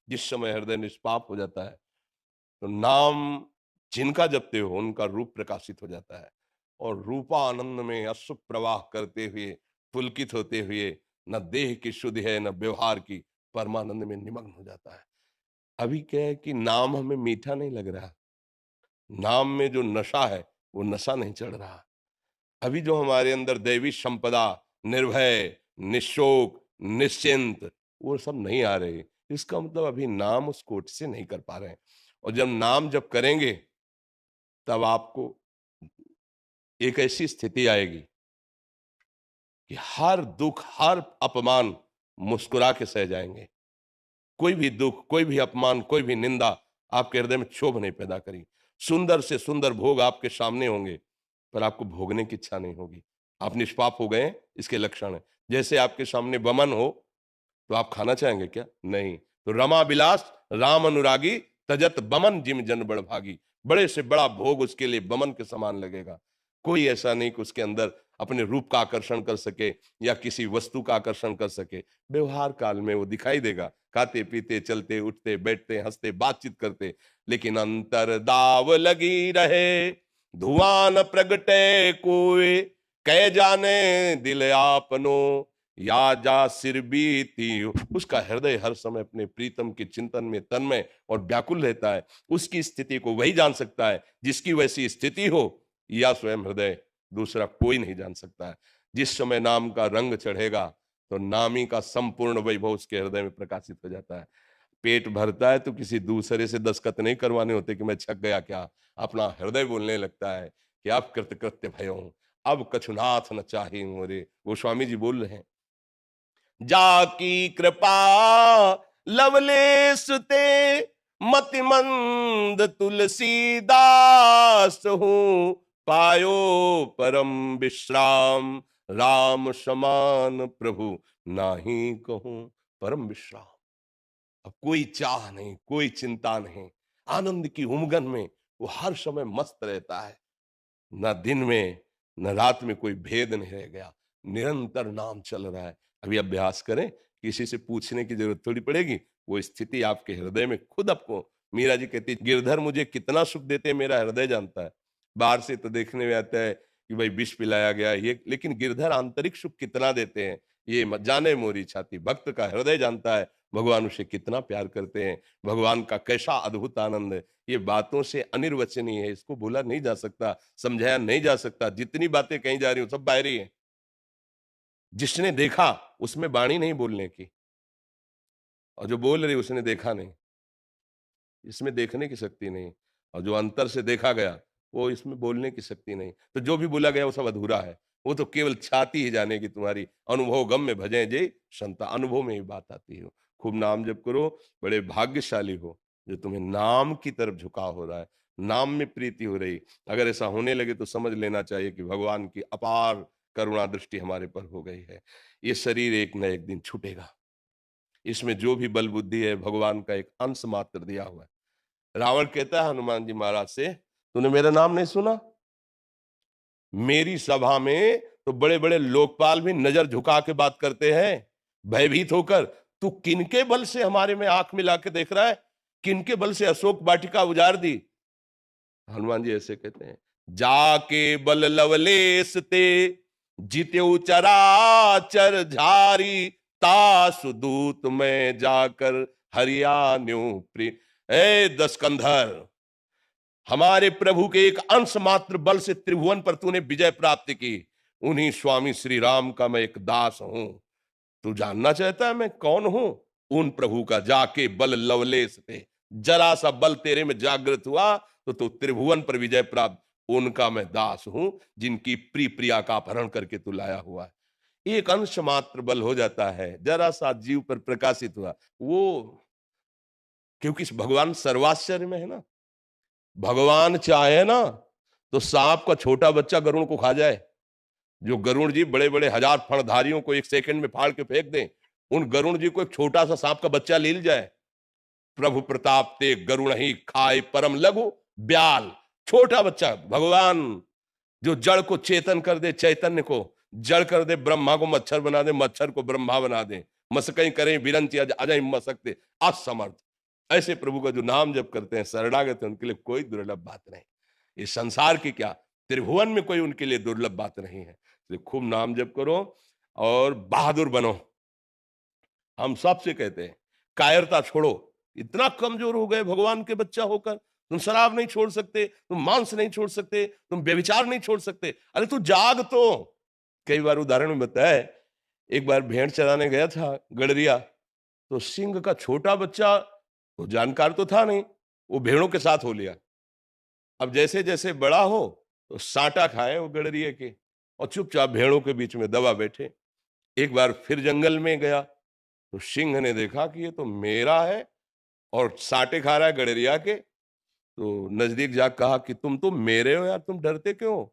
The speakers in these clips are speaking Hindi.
जिस समय हृदय निष्पाप हो जाता है तो नाम जिनका जपते हो उनका रूप प्रकाशित हो जाता है, और रूपा आनंद में अश्रु प्रवाह करते हुए पुलकित होते हुए न देह की शुद्धि है न व्यवहार की, परमानंद में निमग्न हो जाता है। अभी क्या है कि नाम हमें मीठा नहीं लग रहा, नाम में जो नशा है वो नशा नहीं चढ़ रहा। अभी जो हमारे अंदर दैवी संपदा, निर्भय, निशोक, निश्चिंत, वो सब नहीं आ रहे। इसका मतलब अभी नाम उस कोटि से नहीं कर पा रहे हैं। और जब नाम जब करेंगे तब आपको एक ऐसी स्थिति आएगी कि हर दुख, हर अपमान मुस्कुरा के सह जाएंगे। कोई भी दुख, कोई भी अपमान, कोई भी निंदा आपके हृदय में क्षोभ नहीं पैदा करी। सुंदर से सुंदर भोग आपके सामने होंगे, पर आपको भोगने की इच्छा नहीं होगी। आप निष्पाप हो गए हैं, इसके लक्षण है। जैसे आपके सामने बमन हो, तो आप खाना चाहेंगे क्या? नहीं। तो रमा विलास राम अनुरागी, तजत बमन जिम जन बड़ भागी। बड़े से बड़ा भोग उसके लिए बमन के समान लगेगा। कोई ऐसा नहीं कि उसके अंदर अपने रूप का आकर्षण कर सके या किसी वस्तु का आकर्षण कर सके। व्यवहार काल में वो दिखाई देगा, खाते पीते चलते उठते बैठते हंसते बातचीत करते, लेकिन अंतर दाव लगी रहे, धुआं न प्रगटे कोई, कह जाने दिल आपनो, या जा सिर बीती। उसका हृदय हर समय अपने प्रीतम के चिंतन में तन्मय और व्याकुल रहता है। उसकी स्थिति को वही जान सकता है जिसकी वैसी स्थिति हो, या स्वयं हृदय, दूसरा कोई नहीं जान सकता है। जिस समय नाम का रंग चढ़ेगा तो नामी का संपूर्ण वैभव उसके हृदय में प्रकाशित हो जाता है। पेट भरता है तो किसी दूसरे से दस्तखत नहीं करवाने होते कि मैं छक गया क्या। अपना हृदय बोलने लगता है कि अब कृतकृत्य भयो, अब कछुनाथ न चाहे मोरे। गोस्वामी जी बोल रहे हैं, जाकी कृपा लवलेश ते मति मंद तुलसीदास हूँ, पायो परम विश्राम, राम समान प्रभु नाही कहूं। परम विश्राम, अब कोई चाह नहीं, कोई चिंता नहीं, आनंद की उमगन में वो हर समय मस्त रहता है। न दिन में न रात में कोई भेद नहीं रह गया, निरंतर नाम चल रहा है। अभी अभ्यास करें, किसी से पूछने की जरूरत थोड़ी पड़ेगी, वो स्थिति आपके हृदय में खुद आपको। मीरा जी कहती, गिरधर मुझे कितना सुख देते हैं मेरा हृदय जानता है। बाहर से तो देखने में आता है कि भाई विष पिलाया गया ये, लेकिन गिरधर आंतरिक सुख कितना देते हैं ये मत जाने मोरी छाती। भक्त का हृदय जानता है भगवान उसे कितना प्यार करते हैं, भगवान का कैसा अद्भुत आनंद है। ये बातों से अनिर्वचनीय है, इसको बोला नहीं जा सकता, समझाया नहीं जा सकता। जितनी बातें कही जा रही हो सब बाहरी है। जिसने देखा उसमें वाणी नहीं बोलने की, और जो बोल रही उसने देखा नहीं, इसमें देखने की शक्ति नहीं। और जो अंतर से देखा गया वो इसमें बोलने की शक्ति नहीं। तो जो भी बोला गया वो सब अधूरा है। वो तो केवल छाती ही जानेगी तुम्हारी। अनुभव गम में भजे जय संता, अनुभव में ही बात आती हो। खूब नाम जप करो, बड़े भाग्यशाली हो जो तुम्हें नाम की तरफ झुकाव हो रहा है, नाम में प्रीति हो रही। अगर ऐसा होने लगे तो समझ लेना चाहिए कि भगवान की अपार करुणा दृष्टि हमारे पर हो गई है। ये शरीर एक न एक दिन छूटेगा। इसमें जो भी बल बुद्धि है भगवान का एक अंश मात्र दिया हुआ है। रावण कहता है हनुमान जी महाराज से, तूने मेरा नाम नहीं सुना? मेरी सभा में तो बड़े बड़े लोकपाल भी नजर झुका के बात करते हैं, भयभीत होकर। तू किनके बल से हमारे में आंख मिला के देख रहा है? किनके बल से अशोक वाटिका उजाड़ दी? हनुमान जी ऐसे कहते हैं, जाके बल लवलेस ते जित्यु चराचर झारी, तासु दूत में जाकर हरियाण्यु प्रिय। ए दस्कंधर, हमारे प्रभु के एक अंश मात्र बल से त्रिभुवन पर तूने विजय प्राप्त की। उन्हीं स्वामी श्री राम का मैं एक दास हूं। तू जानना चाहता है मैं कौन हूं? उन प्रभु का जाके बल लवलेश थे, जरा सा बल तेरे में जागृत हुआ तो तू त्रिभुवन पर विजय प्राप्त। उनका मैं दास हूं जिनकी प्रिय प्रिया का अपहरण करके तू लाया हुआ है। एक अंश मात्र बल हो जाता है, जरा सा जीव पर प्रकाशित हुआ वो, क्योंकि भगवान सर्वाश्चर्य में है ना। भगवान चाहे ना तो सांप का छोटा बच्चा गरुड़ को खा जाए। जो गरुड़ जी बड़े बड़े हजार फणधारियों को एक सेकंड में फाड़ के फेंक दें, उन गरुड़ जी को एक छोटा सा सांप का बच्चा ले जाए। प्रभु प्रताप ते गरुण ही खाए परम लघु ब्याल। छोटा बच्चा भगवान जो जड़ को चेतन कर दे, चैतन्य को जड़ कर दे, ब्रह्मा को मच्छर बना दे, मच्छर को ब्रह्मा बना दे, मसकई करें बिरंची अजय मसकते असमर्थ। ऐसे प्रभु का जो नाम जप करते हैं, शरणागत हैं, उनके लिए कोई दुर्लभ बात नहीं। इस संसार की क्या, त्रिभुवन में कोई उनके लिए दुर्लभ बात नहीं है। इसलिए खूब नाम जप करो और बहादुर बनो। हम सबसे कहते हैं कायरता छोड़ो। इतना कमजोर हो गए भगवान के बच्चा होकर, तुम शराब नहीं छोड़ सकते, तुम मांस नहीं छोड़ सकते, तुम व्यभिचार नहीं छोड़ सकते। अरे तू जाग तो। कई बार उदाहरण में बताया, एक बार भेड़ चराने गया था गडरिया, तो सिंह का छोटा बच्चा, तो जानकार तो था नहीं, वो भेड़ों के साथ हो लिया। अब जैसे जैसे बड़ा हो तो साटा खाए वो गडरिये के, और चुपचाप भेड़ों के बीच में दबा बैठे। एक बार फिर जंगल में गया तो सिंह ने देखा कि ये तो मेरा है और साटे खा रहा है गडरिया के। तो नजदीक जाकर कहा कि तुम तो मेरे हो यार, तुम डरते क्यों?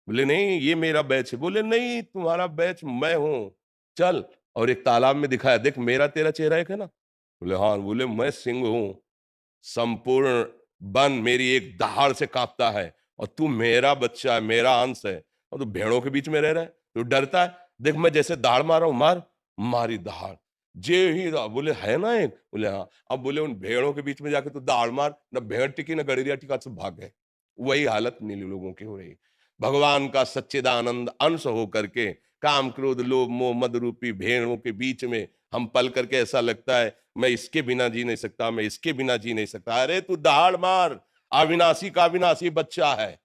बोले नहीं ये मेरा बैच है। बोले नहीं तुम्हारा बैच मैं हूं, चल। और एक तालाब में दिखाया, देख मेरा तेरा चेहरा एक है ना। बोले हाँ। बोले मैं सिंह हूं, संपूर्ण वन मेरी एक दहाड़ से कांपता है, और तू मेरा बच्चा है, मेरा अंश है, और तू भेड़ों के बीच में रह रहा है, तू डरता है। देख मैं जैसे दहाड़ मार रहा हूं, मार। मारी दहाड़, जे ही बोले है ना एक। बोले हाँ। अब बोले उन भेड़ों के बीच में जाके तू दहाड़ मार, न भेड़ टिकी न गड़ेरिया टिका, सब भाग गए। वही हालत नीली लोगों की हो रही। भगवान का सच्चिदानंद अंश हो करके काम क्रोध लोभ मोह मद रूपी भेड़ों के बीच में हम पल करके ऐसा लगता है मैं इसके बिना जी नहीं सकता, मैं इसके बिना जी नहीं सकता। अरे तू दहाड़ मार, अविनाशी का अविनाशी बच्चा है।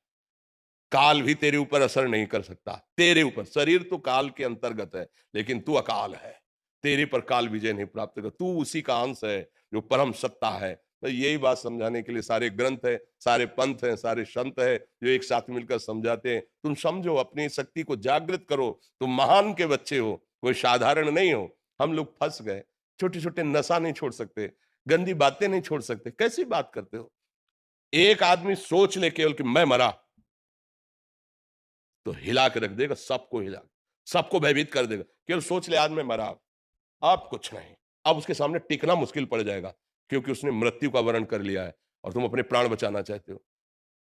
काल भी तेरे ऊपर असर नहीं कर सकता, तेरे ऊपर। शरीर तो काल के अंतर्गत है, लेकिन तू अकाल है, तेरे पर काल विजय नहीं प्राप्त कर। तू उसी का अंश है जो परम सत्ता है। तो यही बात समझाने के लिए सारे ग्रंथ है, सारे पंथ हैं, सारे संत है, जो एक साथ मिलकर समझाते हैं। तुम समझो, अपनी शक्ति को जागृत करो। तुम महान के बच्चे हो, कोई साधारण नहीं हो। हम लोग फंस गए, छोटे छोटे नशा नहीं छोड़ सकते, गंदी बातें नहीं छोड़ सकते। कैसी बात करते हो? एक आदमी सोच ले केवल कि मैं मरा, तो हिला के रख देगा, सबको हिला, सबको भयभीत कर देगा। केवल सोच ले आज मैं मरा, अब कुछ नहीं। अब उसके सामने टिकना मुश्किल पड़ जाएगा, क्योंकि उसने मृत्यु का वर्ण कर लिया है और तुम अपने प्राण बचाना चाहते हो।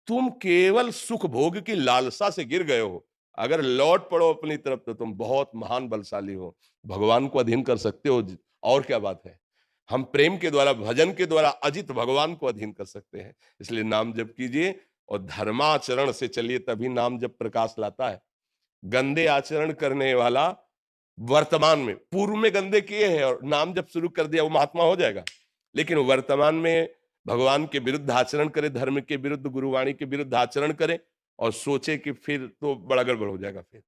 तुम केवल सुख भोग की लालसा से गिर गए हो। अगर लौट पड़ो अपनी तरफ तो तुम बहुत महान बलशाली हो, भगवान को अधीन कर सकते हो। और क्या बात है? हम प्रेम के द्वारा, भजन के द्वारा अजित भगवान को अधीन कर सकते हैं। इसलिए नाम जप कीजिए और धर्माचरण से चलिए, तभी नाम जप प्रकाश लाता है। गंदे आचरण करने वाला वर्तमान में, पूर्व में गंदे किए हैं और नाम जब शुरू कर दिया, वो महात्मा हो जाएगा। लेकिन वर्तमान में भगवान के विरुद्ध आचरण करे, धर्म के विरुद्ध, गुरुवाणी के विरुद्ध आचरण करे, और सोचे कि फिर तो बड़ा गड़बड़ हो जाएगा। फिर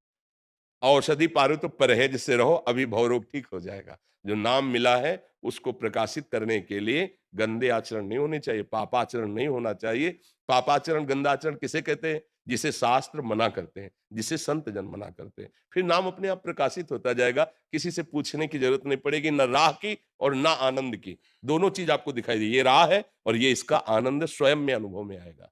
औषधि पारो तो परहेज से रहो, अभी भवरोग ठीक हो जाएगा। जो नाम मिला है उसको प्रकाशित करने के लिए गंदे आचरण नहीं होने चाहिए, पापाचरण नहीं होना चाहिए। पापाचरण, गंदाचरण किसे कहते हैं? जिसे शास्त्र मना करते हैं, जिसे संत जन मना करते हैं। फिर नाम अपने आप प्रकाशित होता जाएगा, किसी से पूछने की जरूरत नहीं पड़ेगी, न राह की और ना आनंद की। दोनों चीज आपको दिखाई दी, ये राह है और ये इसका आनंद स्वयं में अनुभव में आएगा।